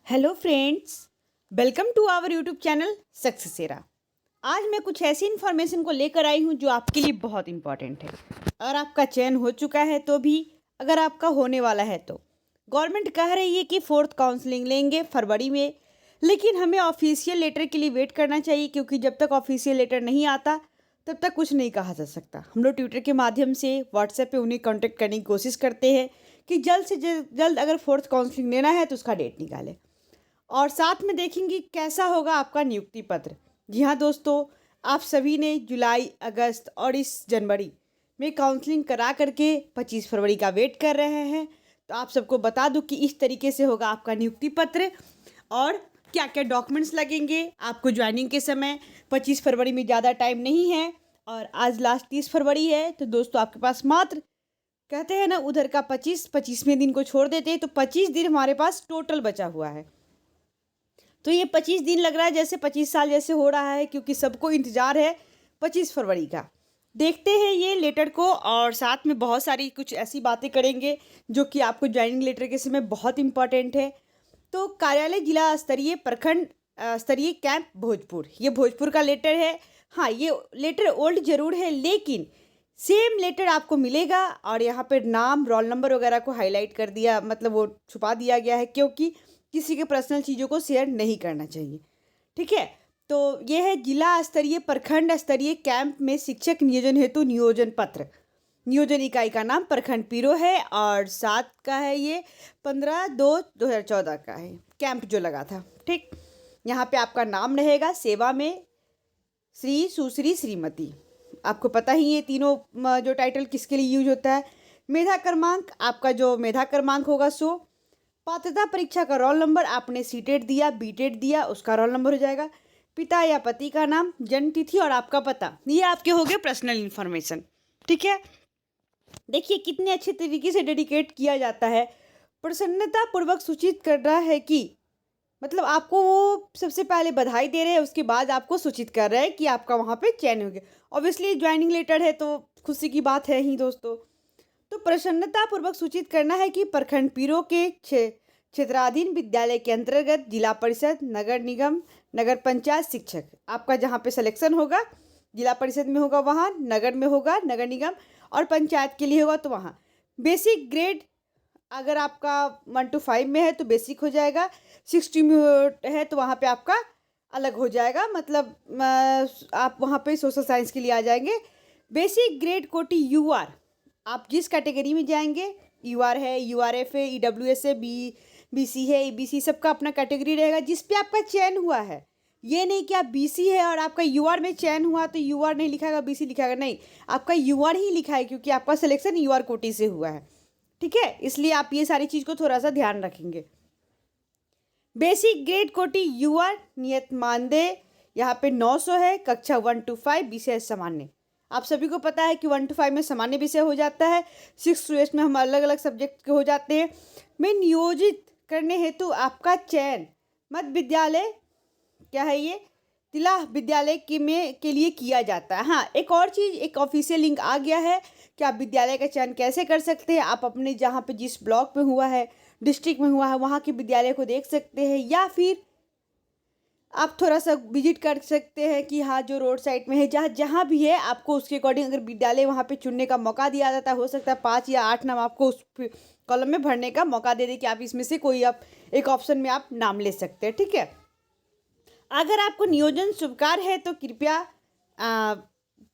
Hello friends, welcome to our YouTube channel success era. आज मैं कुछ ऐसी इन्फॉर्मेशन को लेकर आई हूँ जो आपके लिए बहुत इम्पॉर्टेंट है। अगर आपका चयन हो चुका है तो भी, अगर आपका होने वाला है तो गवर्नमेंट कह रही है कि फोर्थ काउंसलिंग लेंगे फरवरी में, लेकिन हमें ऑफिशियल लेटर के लिए वेट करना चाहिए, क्योंकि जब तक ऑफिशियल लेटर नहीं आता तब तक कुछ नहीं कहा जा सकता। हम लोग ट्विटर के माध्यम से, व्हाट्सएप पे उन्हें कांटेक्ट करने की कोशिश करते हैं कि जल्द से जल्द अगर फोर्थ काउंसलिंग लेना है तो उसका डेट निकालें। और साथ में देखेंगे कैसा होगा आपका नियुक्ति पत्र। जी हाँ दोस्तों, आप सभी ने जुलाई, अगस्त और इस जनवरी में काउंसलिंग करा करके 25 फरवरी का वेट कर रहे हैं। तो आप सबको बता दूं कि इस तरीके से होगा आपका नियुक्ति पत्र और क्या क्या डॉक्यूमेंट्स लगेंगे आपको ज्वाइनिंग के समय। 25 फरवरी में ज़्यादा टाइम नहीं है और आज लास्ट 30 फरवरी है, तो दोस्तों आपके पास मात्र, कहते हैं ना, उधर का 25वें दिन को छोड़ देते हैं तो 25 दिन हमारे पास टोटल बचा हुआ है। तो ये 25 दिन लग रहा है जैसे 25 साल जैसे हो रहा है, क्योंकि सबको इंतज़ार है 25 फरवरी का। देखते हैं ये लेटर को, और साथ में बहुत सारी कुछ ऐसी बातें करेंगे जो कि आपको ज्वाइनिंग लेटर के समय बहुत इंपॉर्टेंट है। तो कार्यालय जिला स्तरीय प्रखंड स्तरीय कैंप भोजपुर, ये भोजपुर का लेटर है। हाँ, ये लेटर ओल्ड जरूर है, लेकिन सेम लेटर आपको मिलेगा और यहाँ पर नाम, रोल नंबर वगैरह को हाईलाइट कर दिया, मतलब वो छुपा दिया गया है, क्योंकि किसी के पर्सनल चीज़ों को शेयर नहीं करना चाहिए। ठीक है, तो ये है जिला स्तरीय प्रखंड स्तरीय कैंप में शिक्षक नियोजन हेतु नियोजन पत्र। नियोजन इकाई का नाम प्रखंड पीरो है और 7 का है, ये 15/2/2014 का है कैंप जो लगा था। ठीक, यहाँ पे आपका नाम रहेगा, सेवा में श्री, सुश्री, श्रीमती। आपको पता ही ये तीनों जो टाइटल किसके लिए यूज होता है। मेधा क्रमांक, आपका जो मेधा क्रमांक होगा सो। पात्रता परीक्षा का रोल नंबर, आपने सीटेट दिया, बीटेट दिया, उसका रोल नंबर हो जाएगा। पिता या पति का नाम, जन्म तिथि और आपका पता, ये आपके हो गए पर्सनल इन्फॉर्मेशन। ठीक है, देखिए कितने अच्छे तरीके से डेडिकेट किया जाता है। प्रसन्नता पूर्वक सूचित कर रहा है कि, मतलब आपको वो सबसे पहले बधाई दे रहे हैं, उसके बाद आपको सूचित कर रहा है कि आपका वहाँ पे चयन हो गया। ऑब्वियसली ज्वाइनिंग लेटर है तो खुशी की बात है ही दोस्तों। तो प्रसन्नता पूर्वक सूचित करना है कि प्रखंड पीरो के क्षेत्राधीन विद्यालय के अंतर्गत जिला परिषद, नगर निगम, नगर पंचायत शिक्षक, आपका जहाँ पे सिलेक्शन होगा, जिला परिषद में होगा वहाँ, नगर में होगा, नगर निगम और पंचायत के लिए होगा तो वहाँ बेसिक ग्रेड, अगर आपका 1 to 5 में है तो बेसिक हो जाएगा, 60 में है तो वहाँ पे आपका अलग हो जाएगा, मतलब आप वहाँ पे सोशल साइंस के लिए आ जाएंगे। बेसिक ग्रेड कोटि यूआर, आप जिस कैटेगरी में जाएंगे, यूआर है, यूआरएफ है, ईडब्ल्यूएस है, बीसी है, ईबीसी, सबका अपना कैटेगरी रहेगा जिस पे आपका चयन हुआ है। ये नहीं कि आप बीसी है और आपका यूआर में चयन हुआ तो यूआर नहीं लिखाएगा, बीसी लिखाएगा, नहीं, आपका यूआर ही लिखा है, क्योंकि आपका सिलेक्शन यूआर कोटी से हुआ है। ठीक है, इसलिए आप ये सारी चीज़ को थोड़ा सा ध्यान रखेंगे। बेसिक ग्रेड कोटि यूआर नियत मानदेय यहाँ पे 900 है। कक्षा 1 to 5 विषय सामान्य, आप सभी को पता है कि 1 to 5 में सामान्य विषय हो जाता है, 6 to 8 में हम अलग अलग सब्जेक्ट के हो जाते हैं। में नियोजित करने हेतु आपका चयन मध्य विद्यालय, क्या है ये, तिला विद्यालय के लिए किया जाता है। हाँ, एक और चीज़, एक ऑफिशियल लिंक आ गया है कि आप विद्यालय का चयन कैसे कर सकते हैं। आप अपने जहाँ पे जिस ब्लॉक में हुआ है, डिस्ट्रिक्ट में हुआ है, वहाँ के विद्यालय को देख सकते हैं, या फिर आप थोड़ा सा विजिट कर सकते हैं कि हाँ, जो रोड साइड में है, जहाँ जहाँ भी है, आपको उसके अकॉर्डिंग अगर विद्यालय वहाँ पे चुनने का मौका दिया जाता है, हो सकता है 5 या 8 नाम आपको उस कॉलम में भरने का मौका दे दे कि आप इसमें से कोई आप एक ऑप्शन में आप नाम ले सकते हैं। ठीक है, अगर आपको नियोजन स्वीकार है तो कृपया,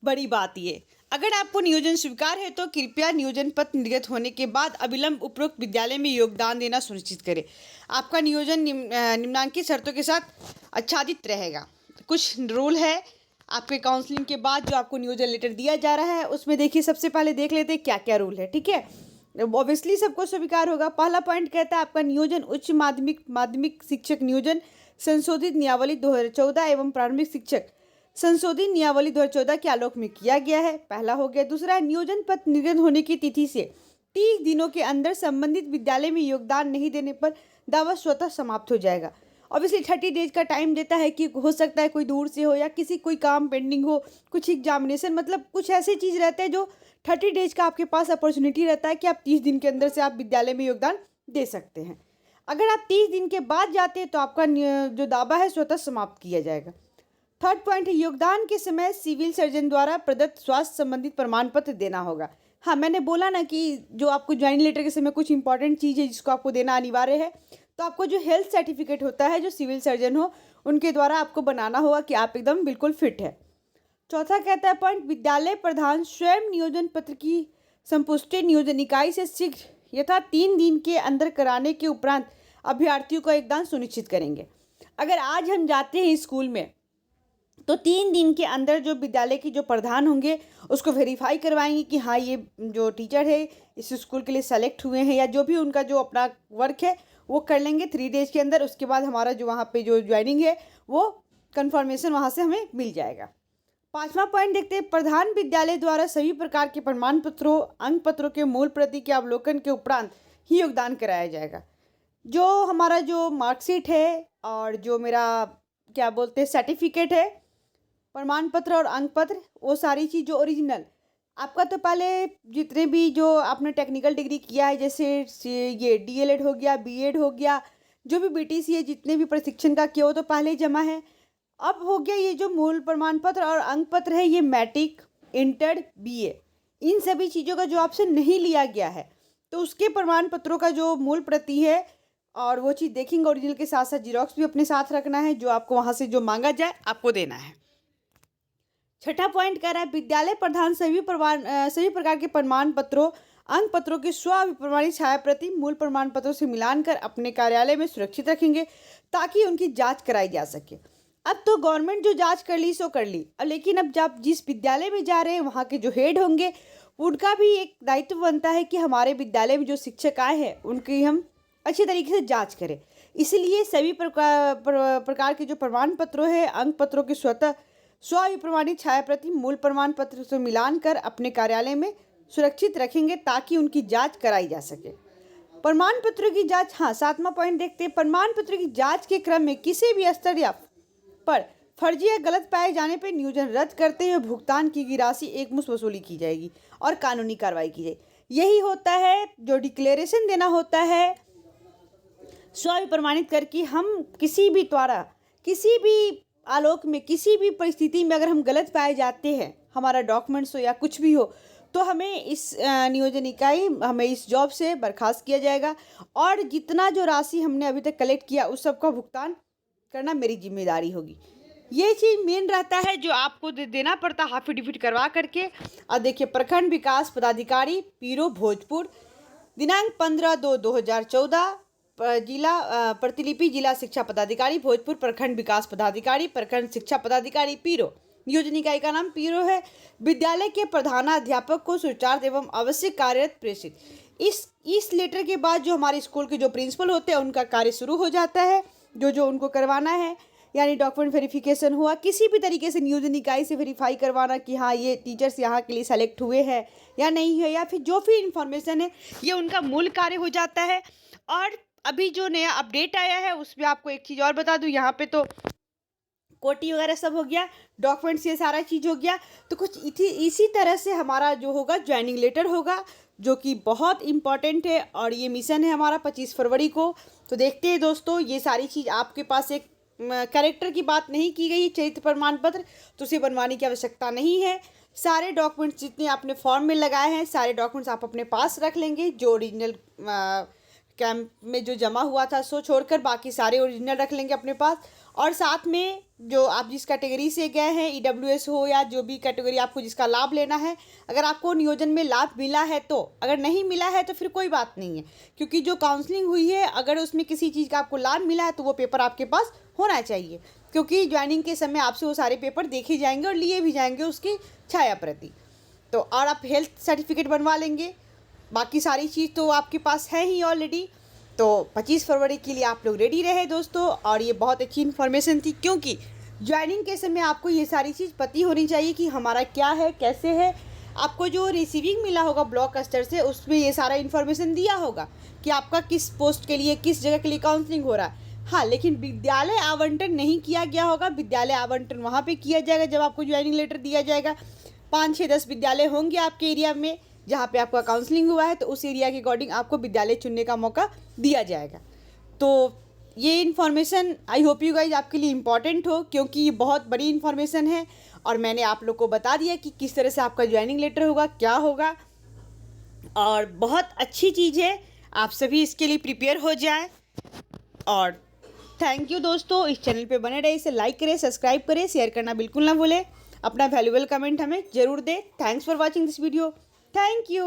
बड़ी बात ये, अगर आपको नियोजन स्वीकार है तो कृपया नियोजन पत्र निर्गत होने के बाद अविलंब उपरोक्त विद्यालय में योगदान देना सुनिश्चित करें। आपका नियोजन निम्नांकित शर्तों के साथ आच्छादित रहेगा। कुछ रूल है आपके काउंसलिंग के बाद जो आपको नियोजन लेटर दिया जा रहा है, उसमें देखिए, सबसे पहले देख लेते हैं क्या क्या रूल है। ठीक है, ऑब्वियसली सबको स्वीकार होगा। पहला पॉइंट कहता है आपका नियोजन उच्च माध्यमिक शिक्षक नियोजन संशोधित नियमावली 2014 एवं प्रारंभिक शिक्षक संशोधित नियमावली 2014 के आलोक में किया गया है, पहला हो गया। दूसरा, नियोजन पत्र निर्गत होने की तिथि से 30 दिनों के अंदर संबंधित विद्यालय में योगदान नहीं देने पर दावा स्वतः समाप्त हो जाएगा। ऑब्वियसली 30 डेज का टाइम देता है कि हो सकता है कोई दूर से हो या किसी कोई काम पेंडिंग हो, कुछ एग्जामिनेशन, मतलब कुछ ऐसी चीज़ रहते हैं जो 30 डेज का आपके पास अपॉर्चुनिटी रहता है कि आप 30 दिन के अंदर से आप विद्यालय में योगदान दे सकते हैं। अगर आप 30 दिन के बाद जाते हैं तो आपका जो दावा है स्वतः समाप्त किया जाएगा। थर्ड पॉइंट है योगदान के समय सिविल सर्जन द्वारा प्रदत्त स्वास्थ्य संबंधित प्रमाण पत्र देना होगा। हाँ, मैंने बोला ना कि जो आपको ज्वाइनिंग लेटर के समय कुछ इंपॉर्टेंट चीज़ है जिसको आपको देना अनिवार्य है, तो आपको जो हेल्थ सर्टिफिकेट होता है जो सिविल सर्जन हो उनके द्वारा आपको बनाना होगा कि आप एकदम बिल्कुल फिट है। चौथा कहता है पॉइंट विद्यालय प्रधान स्वयं नियोजन पत्र की संपुष्टि नियोजन इकाई से शीघ्र यथा 3 दिन के अंदर कराने के उपरांत अभ्यर्थियों का योगदान सुनिश्चित करेंगे। अगर आज हम जाते हैं स्कूल में तो 3 दिन के अंदर जो विद्यालय के जो प्रधान होंगे उसको वेरीफाई करवाएंगे कि हाँ ये जो टीचर है इस स्कूल के लिए सेलेक्ट हुए हैं, या जो भी उनका जो अपना वर्क है वो कर लेंगे 3 डेज के अंदर। उसके बाद हमारा जो वहाँ पे जो ज्वाइनिंग है वो कंफर्मेशन वहाँ से हमें मिल जाएगा। 5वां पॉइंट देखते हैं प्रधान विद्यालय द्वारा सभी प्रकार के प्रमाण पत्रों अंक पत्रों के मूल प्रति के अवलोकन के उपरांत ही योगदान कराया जाएगा। जो हमारा जो मार्कशीट है और जो मेरा क्या बोलते हैं सर्टिफिकेट है, प्रमाण पत्र और अंक पत्र, वो सारी चीज़ जो ओरिजिनल आपका तो पहले जितने भी जो आपने टेक्निकल डिग्री किया है जैसे ये डीएलएड हो गया, बीएड हो गया, जो भी बीटीसी है, जितने भी प्रशिक्षण का किया वो तो पहले जमा है। अब हो गया ये जो मूल प्रमाण पत्र और अंक पत्र है ये मैट्रिक, इंटर, बीए, इन सभी चीज़ों का जो आपसे नहीं लिया गया है तो उसके प्रमाण पत्रों का जो मूल प्रति है और वो चीज़ देखेंगे ओरिजिनल के साथ साथ जीरोक्स भी अपने साथ रखना है, जो आपको वहाँ से जो मांगा जाए आपको देना है। छठा पॉइंट कह रहा है विद्यालय प्रधान सभी प्रकार के प्रमाण पत्रों अंक पत्रों की स्व अभिप्रमाणित छाया प्रति मूल प्रमाण पत्रों से मिलान कर अपने कार्यालय में सुरक्षित रखेंगे ताकि उनकी जांच कराई जा सके। अब तो गवर्नमेंट जो जांच कर ली सो कर ली, अब लेकिन अब जब जिस विद्यालय में जा रहे हैं वहाँ के जो हेड होंगे उनका भी एक दायित्व बनता है कि हमारे विद्यालय में जो शिक्षक आए हैं उनकी हम अच्छी तरीके से जाँच करें। इसलिए सभी प्रकार के जो प्रमाण पत्रों हैं अंक पत्रों के स्वतः स्व-प्रमाणित छाया प्रति मूल प्रमाण पत्र से मिलान कर अपने कार्यालय में सुरक्षित रखेंगे ताकि उनकी जांच कराई जा सके। प्रमाण पत्रों की जांच, हाँ 7वां पॉइंट देखते हैं प्रमाण पत्रों की जांच के क्रम में किसी भी स्तर या पर फर्जी या गलत पाए जाने पर नियोजन रद्द करते हुए भुगतान की गई राशि एकमुश्त वसूली की जाएगी और कानूनी कार्रवाई की जाएगी। यही होता है जो डिक्लेरेशन देना होता है स्व प्रमाणित करके हम किसी भी द्वारा किसी भी आलोक में किसी भी परिस्थिति में अगर हम गलत पाए जाते हैं, हमारा डॉक्यूमेंट्स हो या कुछ भी हो, तो हमें इस नियोजन इकाई हमें इस जॉब से बर्खास्त किया जाएगा और जितना जो राशि हमने अभी तक कलेक्ट किया उस सब का भुगतान करना मेरी जिम्मेदारी होगी। ये चीज़ मेन रहता है जो आपको देना पड़ता है एफिडेविट करवा करके। और देखिए प्रखंड विकास पदाधिकारी पीरो भोजपुर दिनांक 15/2/2014 जिला प्रतिलिपि जिला शिक्षा पदाधिकारी भोजपुर प्रखंड विकास पदाधिकारी प्रखंड शिक्षा पदाधिकारी पीरो। नियोजन इकाई का नाम पीरो है। विद्यालय के प्रधानाध्यापक को सूचनार्थ एवं आवश्यक कार्यरत प्रेषित। इस लेटर के बाद जो हमारे स्कूल के जो प्रिंसिपल होते हैं उनका कार्य शुरू हो जाता है, जो उनको करवाना है, यानी डॉक्यूमेंट वेरिफिकेशन हुआ, किसी भी तरीके से नियोजन इकाई से वेरीफाई करवाना कि हाँ ये टीचर्स यहाँ के लिए सेलेक्ट हुए हैं या नहीं है, या फिर जो भी इंफॉर्मेशन है ये उनका मूल कार्य हो जाता है। और अभी जो नया अपडेट आया है उसमें आपको एक चीज़ और बता दूं, यहाँ पे तो कोटी वगैरह सब हो गया, डॉक्यूमेंट्स ये सारा चीज़ हो गया, तो कुछ इसी तरह से हमारा जो होगा ज्वाइनिंग लेटर होगा जो कि बहुत इम्पॉर्टेंट है और ये मिशन है हमारा 25 फरवरी को। तो देखते हैं दोस्तों, ये सारी चीज़ आपके पास एक कैरेक्टर की बात नहीं की गई, चरित्र प्रमाण पत्र तो उसे बनवाने की आवश्यकता नहीं है। सारे डॉक्यूमेंट्स जितने आपने फॉर्म में लगाए हैं सारे डॉक्यूमेंट्स आप अपने पास रख लेंगे, जो ओरिजिनल कैंप में जो जमा हुआ था सो छोड़कर बाकी सारे ओरिजिनल रख लेंगे अपने पास। और साथ में जो आप जिस कैटेगरी से गए हैं ईडब्ल्यूएस हो या जो भी कैटेगरी आपको जिसका लाभ लेना है, अगर आपको नियोजन में लाभ मिला है तो, अगर नहीं मिला है तो फिर कोई बात नहीं है, क्योंकि जो काउंसलिंग हुई है अगर उसमें किसी चीज़ का आपको लाभ मिला है तो वो पेपर आपके पास होना चाहिए, क्योंकि ज्वाइनिंग के समय आपसे वो सारे पेपर देखे जाएंगे और लिए भी जाएंगे उसकी छाया प्रति। तो और आप हेल्थ सर्टिफिकेट बनवा लेंगे, बाकी सारी चीज़ तो आपके पास है ही ऑलरेडी। तो 25 फरवरी के लिए आप लोग रेडी रहे दोस्तों। और ये बहुत अच्छी इन्फॉर्मेशन थी, क्योंकि ज्वाइनिंग के समय आपको ये सारी चीज़ पता होनी चाहिए कि हमारा क्या है कैसे है। आपको जो रिसीविंग मिला होगा ब्लॉक स्तर से उसमें ये सारा इन्फॉर्मेशन दिया होगा कि आपका किस पोस्ट के लिए किस जगह के लिए काउंसलिंग हो रहा है। हाँ, लेकिन विद्यालय आवंटन नहीं किया गया होगा। विद्यालय आवंटन वहाँ पे किया जाएगा जब आपको ज्वाइनिंग लेटर दिया जाएगा। 5, 6, 10 विद्यालय होंगे आपके एरिया में जहाँ पे आपका काउंसलिंग हुआ है, तो उस एरिया के अकॉर्डिंग आपको विद्यालय चुनने का मौका दिया जाएगा। तो ये information I hope you guys आपके लिए इम्पॉर्टेंट हो, क्योंकि ये बहुत बड़ी इन्फॉर्मेशन है और मैंने आप लोग को बता दिया कि किस तरह से आपका ज्वाइनिंग लेटर होगा, क्या होगा, और बहुत अच्छी चीज़ है। आप सभी इसके लिए प्रिपेयर हो जाएं। और थैंक यू दोस्तों, इस चैनल पे बने रहे, इसे लाइक करें, सब्सक्राइब करें, शेयर करना बिल्कुल ना भूलें, अपना वैल्यूएबल कमेंट हमें ज़रूर दें। Thanks for watching this video. Thank you.